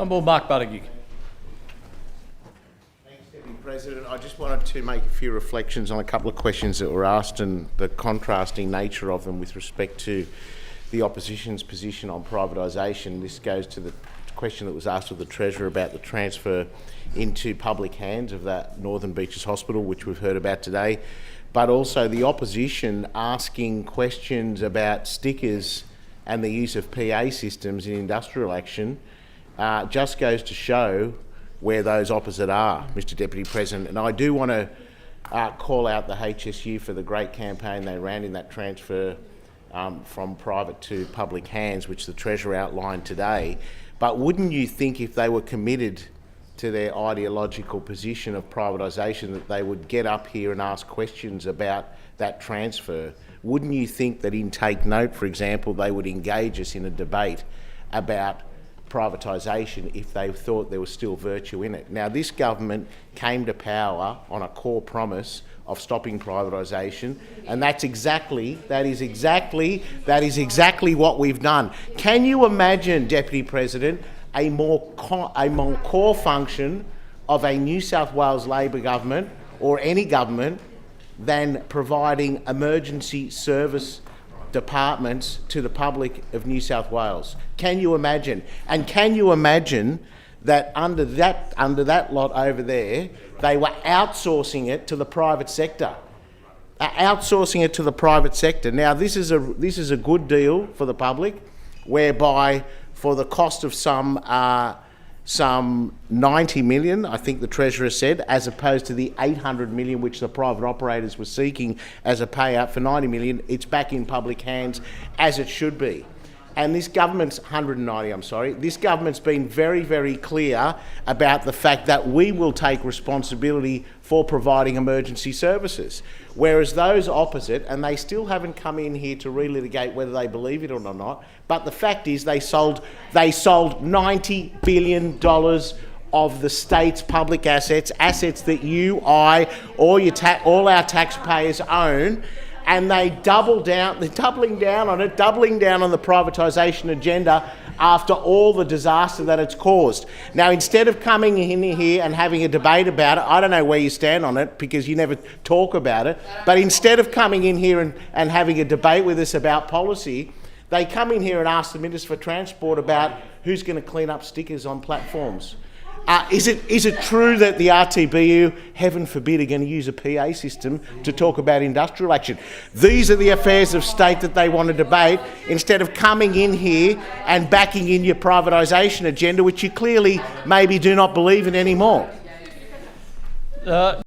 Honourable Mark Buttigieg. Thanks, Deputy President. I just wanted to make a few reflections on a couple of questions that were asked and the contrasting nature of them with respect to the opposition's position on privatisation. This goes to the question that was asked of the Treasurer about the transfer into public hands of that Northern Beaches Hospital, which we've heard about today, but also the opposition asking questions about stickers and the use of PA systems in industrial action. Just goes to show where those opposite are, Mr Deputy President. And I do want to call out the HSU for the great campaign they ran in that transfer from private to public hands, which the Treasurer outlined today. But wouldn't you think, if they were committed to their ideological position of privatisation, that they would get up here and ask questions about that transfer? Wouldn't you think that in Take Note, for example, they would engage us in a debate about privatisation if they thought there was still virtue in it? Now, this government came to power on a core promise of stopping privatisation, and that is exactly what we've done. Can you imagine, Deputy President, a more core function of a New South Wales Labor government or any government than providing emergency service departments to the public of New South Wales? Can you imagine? And can you imagine that under that lot over there, they were outsourcing it to the private sector? Outsourcing it to the private sector. Now, this is a good deal for the public, whereby for the cost of some 90 million, I think the Treasurer said, as opposed to the 800 million which the private operators were seeking as a payout for 90 million, it's back in public hands, as it should be. And this government's 190, I'm sorry. This government's been very, very clear about the fact that we will take responsibility for providing emergency services. Whereas those opposite, and they still haven't come in here to relitigate whether they believe it or not, but the fact is they sold $90 billion of the state's public assets that you, I, all our taxpayers own, and they're doubling down on the privatisation agenda after all the disaster that it's caused. Now, instead of coming in here and having a debate about it, I don't know where you stand on it because you never talk about it, but instead of coming in here and having a debate with us about policy, they come in here and ask the Minister for Transport about who's going to clean up stickers on platforms. Is it true that the RTBU, heaven forbid, are going to use a PA system to talk about industrial action? These are the affairs of state that they want to debate, instead of coming in here and backing in your privatisation agenda, which you clearly maybe do not believe in anymore.